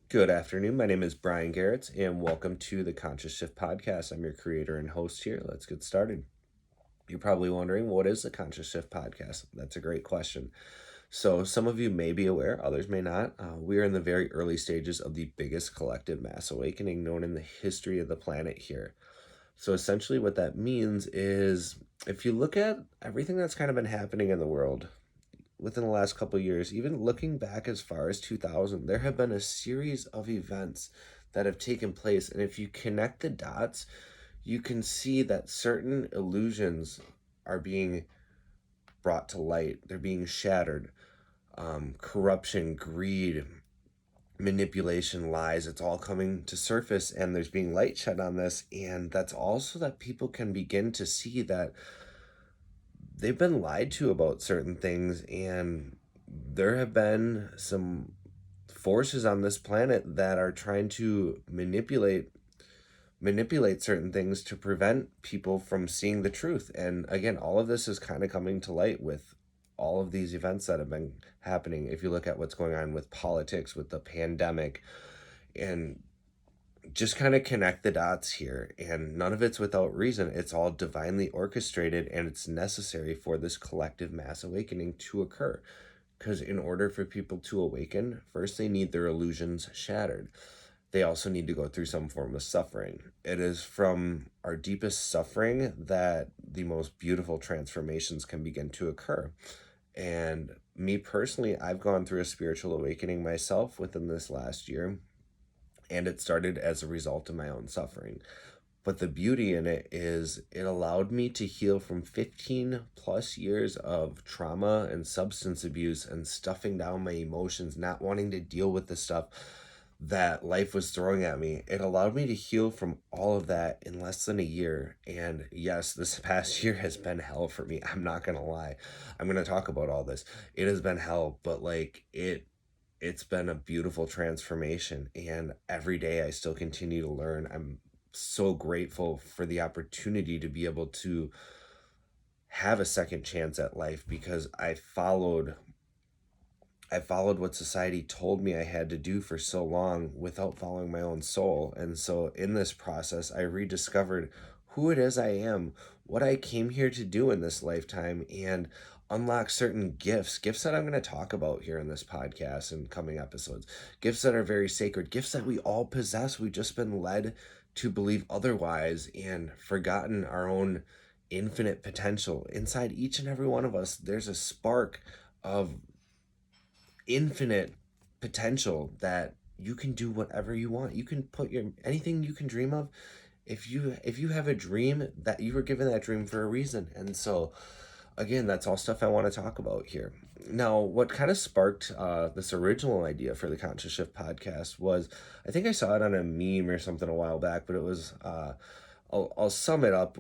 Good afternoon. My name is Brian Garrett, and welcome to the Conscious Shift Podcast. I'm your creator and host here. Let's get started. You're probably wondering, what is the Conscious Shift Podcast? That's a great question. So, some of you may be aware, others may not. We are in the very early stages of the biggest collective mass awakening known in the history of the planet here. So, essentially, what that means is if you look at everything that's kind of been happening in the world, within the last couple of years, even looking back as far as 2000, there have been a series of events that have taken place. And if you connect the dots, you can see that certain illusions are being brought to light, they're being shattered. Corruption, greed, manipulation, lies, it's all coming to surface, and there's being light shed on this. And that's also that people can begin to see that they've been lied to about certain things, and there have been some forces on this planet that are trying to manipulate certain things to prevent people from seeing the truth. And again, all of this is kind of coming to light with all of these events that have been happening. If you look at what's going on with politics, with the pandemic, and just kind of connect the dots here, and none of it's without reason. It's all divinely orchestrated, and it's necessary for this collective mass awakening to occur, because in order for people to awaken, first they need their illusions shattered. They also need to go through some form of suffering. It is from our deepest suffering that the most beautiful transformations can begin to occur. And me personally, I've gone through a spiritual awakening myself within this last year, and it started as a result of my own suffering. But the beauty in it is it allowed me to heal from 15 plus years of trauma and substance abuse and stuffing down my emotions, not wanting to deal with the stuff that life was throwing at me. It allowed me to heal from all of that in less than a year. And yes, this past year has been hell for me. I'm not going to lie. I'm going to talk about all this. It has been hell, but it's been a beautiful transformation, and every day I still continue to learn. I'm so grateful for the opportunity to be able to have a second chance at life, because I followed what society told me I had to do for so long without following my own soul. And so in this process, I rediscovered who it is I am, what I came here to do in this lifetime, and unlock certain gifts that I'm going to talk about here in this podcast and coming episodes. Gifts that are very sacred, gifts that we all possess. We've just been led to believe otherwise and forgotten our own infinite potential. Inside each and every one of us, there's a spark of infinite potential that you can do whatever you want. You can put your anything you can dream of. If you have a dream, that you were given that dream for a reason. And so again, that's all stuff I want to talk about here. Now, what kind of sparked this original idea for the Conscious Shift podcast was, I think I saw it on a meme or something a while back, but it was I'll sum it up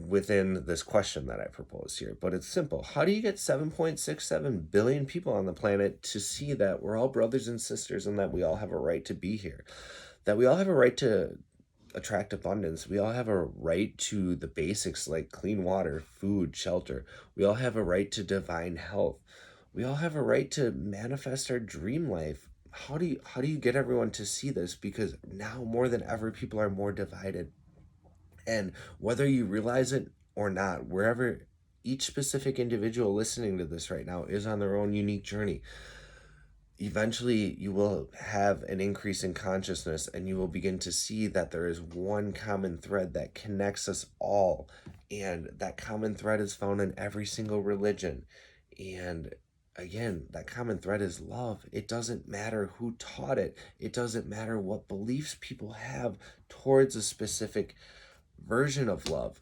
within this question that I proposed here, but it's simple. How do you get 7.67 billion people on the planet to see that we're all brothers and sisters, and that we all have a right to be here? That we all have a right to attract abundance. We all have a right to the basics like clean water, food, shelter. We all have a right to divine health. We all have a right to manifest our dream life. How do you get everyone to see this? Because now more than ever, people are more divided. And whether you realize it or not, wherever each specific individual listening to this right now is on their own unique journey, eventually you will have an increase in consciousness, and you will begin to see that there is one common thread that connects us all. And that common thread is found in every single religion. And again, that common thread is love. It doesn't matter who taught it. It doesn't matter what beliefs people have towards a specific version of love.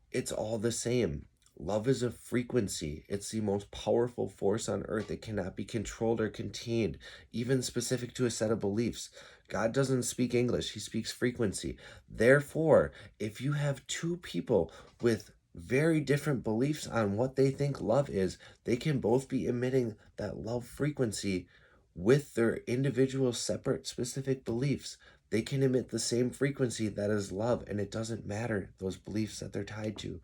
It's all the same. Love is a frequency. It's the most powerful force on earth. It cannot be controlled or contained, even specific to a set of beliefs. God doesn't speak English. He speaks frequency. Therefore, if you have two people with very different beliefs on what they think love is, they can both be emitting that love frequency with their individual, separate, specific beliefs. They can emit the same frequency that is love, and it doesn't matter those beliefs that they're tied to.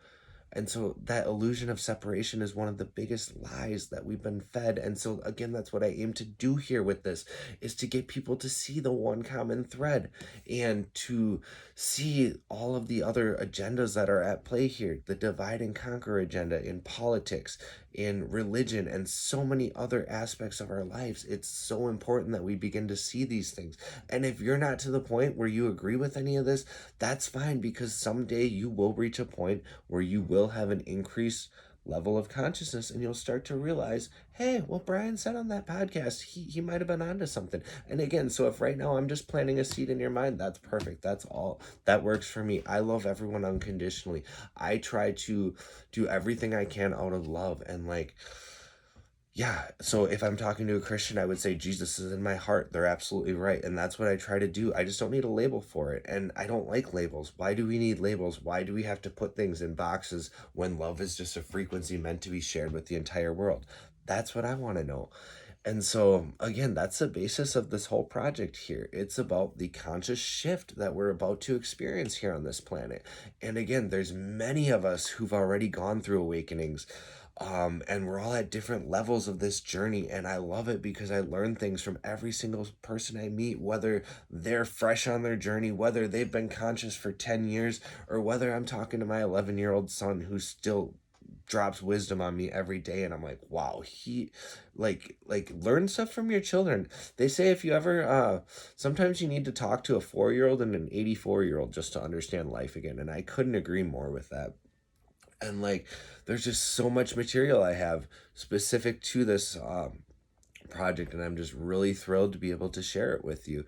And so that illusion of separation is one of the biggest lies that we've been fed. And so again, that's what I aim to do here with this, is to get people to see the one common thread and to see all of the other agendas that are at play here, the divide and conquer agenda in politics, in religion, and so many other aspects of our lives. It's so important that we begin to see these things. And if you're not to the point where you agree with any of this, that's fine, because someday you will reach a point where you will have an increased level of consciousness and you'll start to realize, hey, what Brian said on that podcast, he might have been onto something. And again, so if right now I'm just planting a seed in your mind, that's perfect. That's all. That works for me. I love everyone unconditionally. I try to do everything I can out of love. And like, yeah, so if I'm talking to a Christian, I would say Jesus is in my heart. They're absolutely right. And that's what I try to do. I just don't need a label for it. And I don't like labels. Why do we need labels? Why do we have to put things in boxes when love is just a frequency meant to be shared with the entire world? That's what I want to know. And so, again, that's the basis of this whole project here. It's about the conscious shift that we're about to experience here on this planet. And again, there's many of us who've already gone through awakenings. And we're all at different levels of this journey. And I love it because I learn things from every single person I meet, whether they're fresh on their journey, whether they've been conscious for 10 years, or whether I'm talking to my 11-year-old son who still drops wisdom on me every day, and I'm like, wow, he learn stuff from your children. They say if you ever sometimes you need to talk to a 4-year-old and an 84-year-old just to understand life again, and I couldn't agree more with that. And like, there's just so much material I have specific to this project, and I'm just really thrilled to be able to share it with you.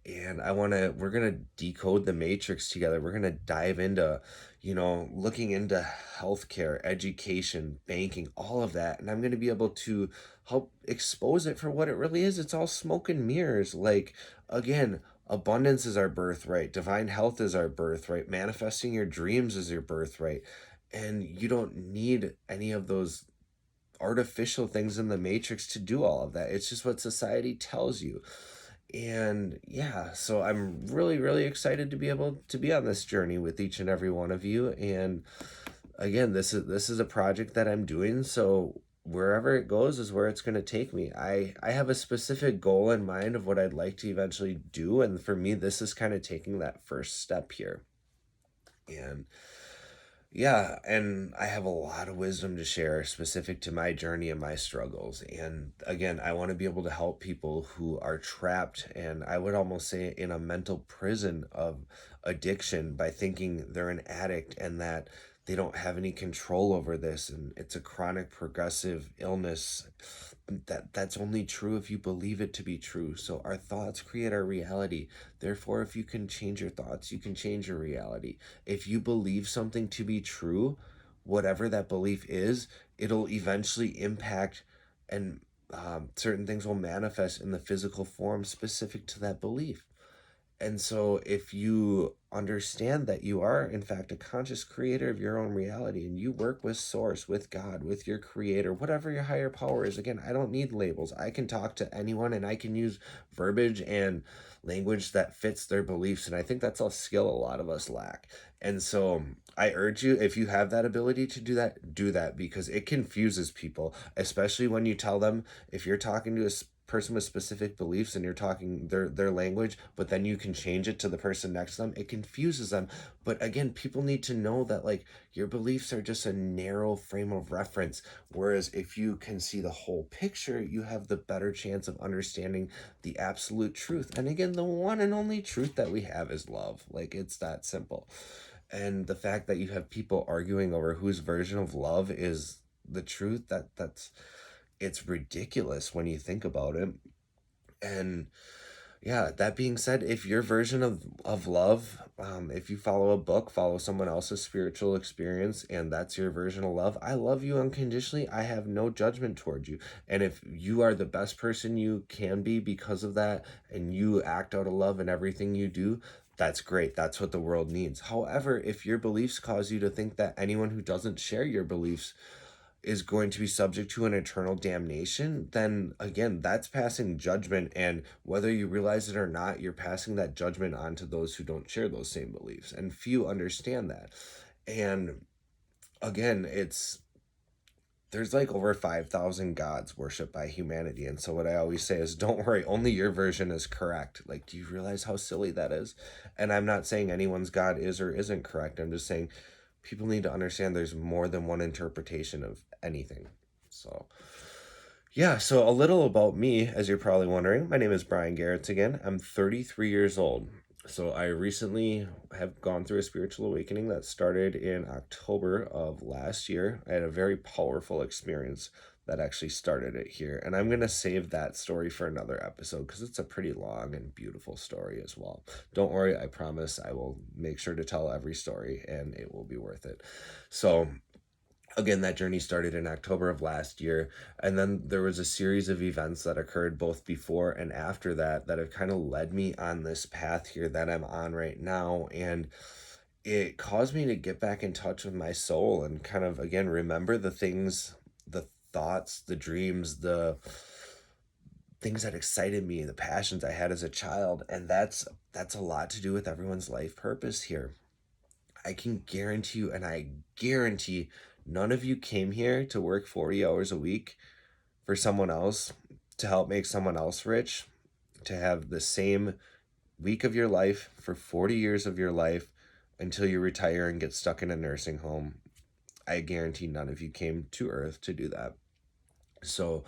And we're gonna decode the matrix together. We're gonna dive into, looking into healthcare, education, banking, all of that. And I'm gonna be able to help expose it for what it really is. It's all smoke and mirrors. Like, again, abundance is our birthright, divine health is our birthright, manifesting your dreams is your birthright. And you don't need any of those artificial things in the matrix to do all of that. It's just what society tells you. And yeah, so I'm really, really excited to be able to be on this journey with each and every one of you. And again, this is a project that I'm doing, so wherever it goes is where it's going to take me. I have a specific goal in mind of what I'd like to eventually do, and for me, this is kind of taking that first step here. And yeah, and I have a lot of wisdom to share specific to my journey and my struggles. And again, I want to be able to help people who are trapped, and I would almost say in a mental prison of addiction, by thinking they're an addict and that they don't have any control over this, and it's a chronic progressive illness. That's only true if you believe it to be true. So our thoughts create our reality. Therefore, if you can change your thoughts, you can change your reality. If you believe something to be true, whatever that belief is, it'll eventually impact, and certain things will manifest in the physical form specific to that belief. And so, if you understand that you are, in fact, a conscious creator of your own reality, and you work with Source, with God, with your creator, whatever your higher power is, again, I don't need labels. I can talk to anyone and I can use verbiage and language that fits their beliefs. And I think that's a skill a lot of us lack. And so, I urge you, if you have that ability to do that, because it confuses people, especially when you tell them, if you're talking to a person with specific beliefs and you're talking their language, but then you can change it to the person next to them, it confuses them. But again, people need to know that like your beliefs are just a narrow frame of reference, whereas if you can see the whole picture, you have the better chance of understanding the absolute truth. And again, the one and only truth that we have is love. Like, it's that simple. And the fact that you have people arguing over whose version of love is the truth, that's it's ridiculous when you think about it. And yeah, that being said, if your version of love, if you follow a book, follow someone else's spiritual experience, and that's your version of love, I love you unconditionally. I have no judgment towards you. And if you are the best person you can be because of that, and you act out of love in everything you do, that's great. That's what the world needs. However, if your beliefs cause you to think that anyone who doesn't share your beliefs is going to be subject to an eternal damnation, then again, that's passing judgment. And whether you realize it or not, you're passing that judgment on to those who don't share those same beliefs. And few understand that. And again, there's like over 5,000 gods worshipped by humanity. And so what I always say is, don't worry, only your version is correct. Like, do you realize how silly that is? And I'm not saying anyone's God is or isn't correct. I'm just saying people need to understand there's more than one interpretation of anything. So, yeah, so a little about me, as you're probably wondering. My name is Brian Garretts again. I'm 33 years old. So I recently have gone through a spiritual awakening that started in October of last year. I had a very powerful experience that actually started it here. And I'm going to save that story for another episode because it's a pretty long and beautiful story as well. Don't worry, I promise I will make sure to tell every story and it will be worth it. So, again, that journey started in October of last year, and then there was a series of events that occurred both before and after that that have kind of led me on this path here that I'm on right now. And it caused me to get back in touch with my soul and kind of again remember the things, the thoughts, the dreams, the things that excited me, the passions I had as a child. And that's a lot to do with everyone's life purpose here. I can guarantee you, and I guarantee none of you came here to work 40 hours a week for someone else, to help make someone else rich, to have the same week of your life for 40 years of your life until you retire and get stuck in a nursing home. I guarantee none of you came to Earth to do that. So,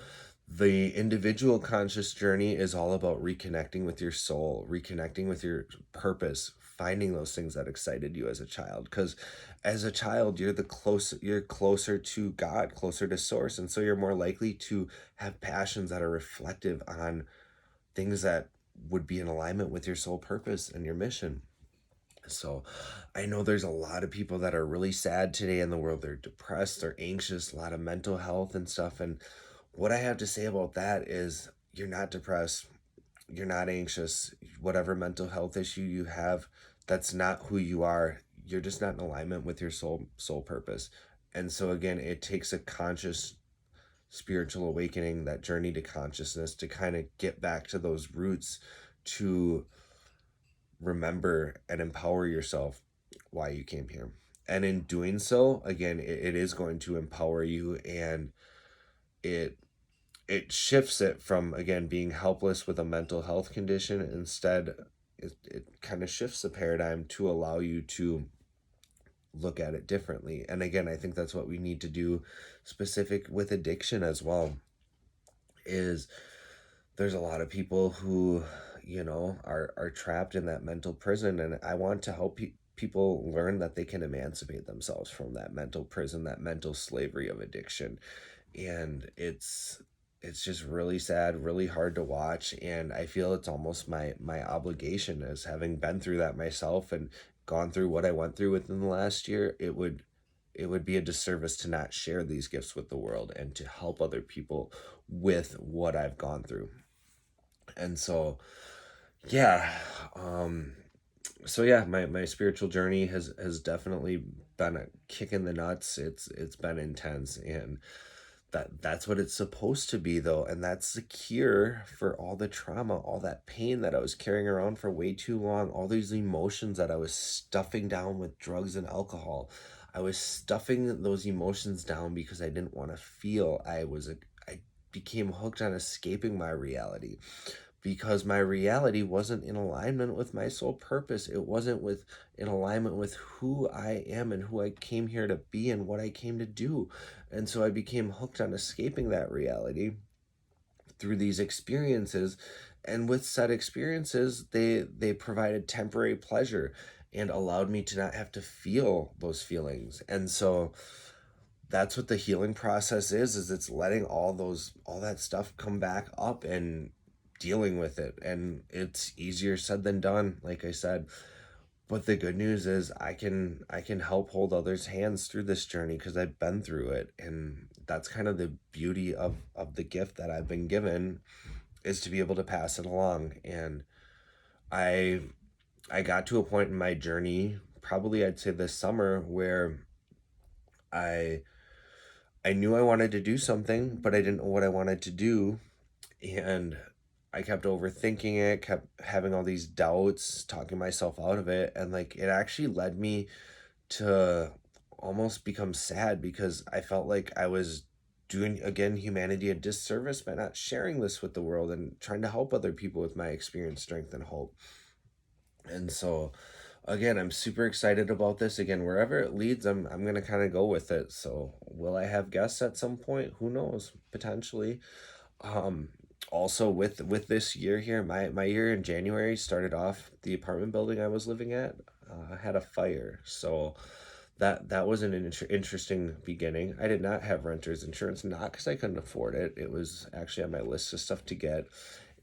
the individual conscious journey is all about reconnecting with your soul, reconnecting with your purpose, finding those things that excited you as a child. Because as a child, you're closer to God, closer to source, and so you're more likely to have passions that are reflective on things that would be in alignment with your soul purpose and your mission. So I know there's a lot of people that are really sad today in the world. They're depressed, they're anxious, a lot of mental health and stuff. And what I have to say about that is you're not depressed, you're not anxious, whatever mental health issue you have, that's not who you are. You're just not in alignment with your soul purpose. And so again, it takes a conscious spiritual awakening, that journey to consciousness, to kind of get back to those roots, to remember and empower yourself why you came here. And in doing so, again, it is going to empower you, and it it shifts it from again being helpless with a mental health condition. Instead, it kind of shifts the paradigm to allow you to look at it differently. And again, I think that's what we need to do specific with addiction as well. Is there's a lot of people who, are trapped in that mental prison, and I want to help people learn that they can emancipate themselves from that mental prison, that mental slavery of addiction. And it's just really sad, really hard to watch, and I feel it's almost my obligation, as having been through that myself and gone through what I went through within the last year. It would be a disservice to not share these gifts with the world and to help other people with what I've gone through. And so, yeah, um yeah, my spiritual journey has definitely been a kick in the nuts. It's been intense, and that's what it's supposed to be though, and that's the cure for all the trauma, all that pain that I was carrying around for way too long, all these emotions that I was stuffing down with drugs and alcohol. I was stuffing those emotions down because I didn't want to feel. I became hooked on escaping my reality because my reality wasn't in alignment with my soul purpose. It wasn't in alignment with who I am and who I came here to be and what I came to do. And so I became hooked on escaping that reality through these experiences. And with said experiences, they provided temporary pleasure and allowed me to not have to feel those feelings. And so that's what the healing process is it's letting all that stuff come back up and dealing with it. And it's easier said than done, like I said. But the good news is I can help hold others' hands through this journey because I've been through it. And that's kind of the beauty of the gift that I've been given, is to be able to pass it along. And I I got to a point in my journey, probably I'd say this summer, where I I knew I wanted to do something, but I didn't know what I wanted to do. And I kept overthinking it, kept having all these doubts, talking myself out of it. And like it actually led me to almost become sad because I felt like I was doing, again, humanity a disservice by not sharing this with the world and trying to help other people with my experience, strength, and hope. And so, again, I'm super excited about this. Again, wherever it leads, I'm gonna kind of go with it. So, will I have guests at some point? Who knows? Potentially. Um, Also with this year here, my year in January started off, the apartment building I was living at had a fire. So that was an interesting beginning. I did not have renter's insurance, not because I couldn't afford it. It was actually on my list of stuff to get,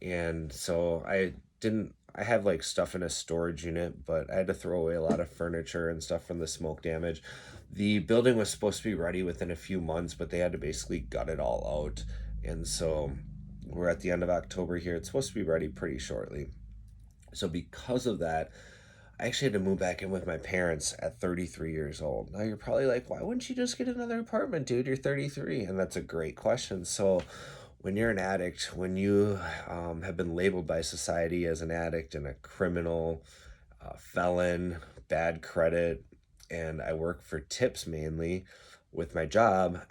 and so I didn't. I have like stuff in a storage unit, but I had to throw away a lot of furniture and stuff from the smoke damage. The building was supposed to be ready within a few months, but they had to basically gut it all out, and so we're at the end of October here. It's supposed to be ready pretty shortly. So because of that, I actually had to move back in with my parents at 33 years old. Now you're probably like, why wouldn't you just get another apartment, dude? You're 33. And that's a great question. So when you're an addict, when you have been labeled by society as an addict and a criminal, felon, bad credit, and I work for tips mainly with my job,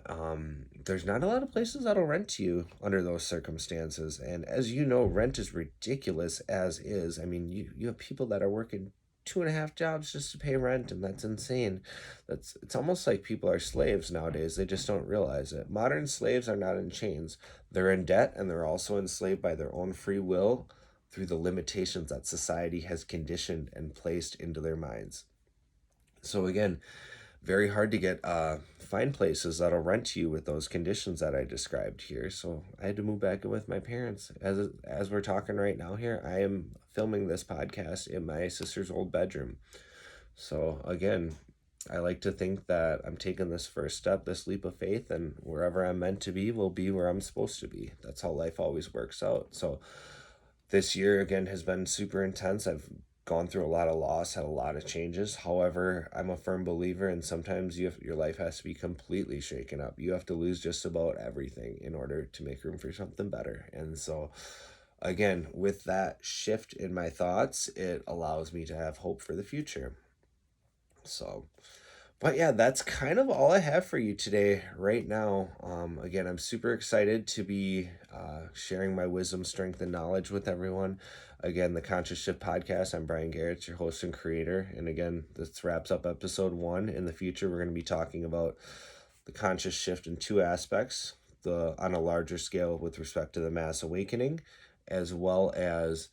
there's not a lot of places that'll rent to you under those circumstances. And as you know, rent is ridiculous as is. I mean, you have people that are working two and a half jobs just to pay rent, and that's insane. It's almost like people are slaves nowadays. They just don't realize it. Modern slaves are not in chains. They're in debt, and they're also enslaved by their own free will through the limitations that society has conditioned and placed into their minds. So again, very hard to get find places that'll rent to you with those conditions that I described here. So I had to move back in with my parents. As we're talking right now here, I am filming this podcast in my sister's old bedroom. So again, I like to think that I'm taking this first step, this leap of faith, and wherever I'm meant to be will be where I'm supposed to be. That's how life always works out. So this year again has been super intense. I've gone through a lot of loss, had a lot of changes. However, I'm a firm believer, and sometimes your life has to be completely shaken up. You have to lose just about everything in order to make room for something better. And so, again, with that shift in my thoughts, it allows me to have hope for the future. So, but yeah, that's kind of all I have for you today, right now. Again, I'm super excited to be sharing my wisdom, strength, and knowledge with everyone. Again, the Conscious Shift Podcast. I'm Brian Garrett, your host and creator. And again, this wraps up episode 1. In the future, we're going to be talking about the conscious shift in two aspects: the on a larger scale with respect to the mass awakening, as well as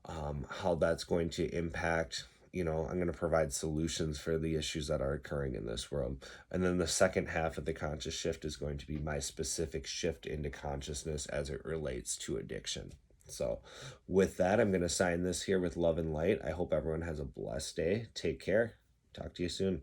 how that's going to impact. I'm going to provide solutions for the issues that are occurring in this world. And then the second half of the conscious shift is going to be my specific shift into consciousness as it relates to addiction. So with that, I'm going to sign this here with love and light. I hope everyone has a blessed day. Take care. Talk to you soon.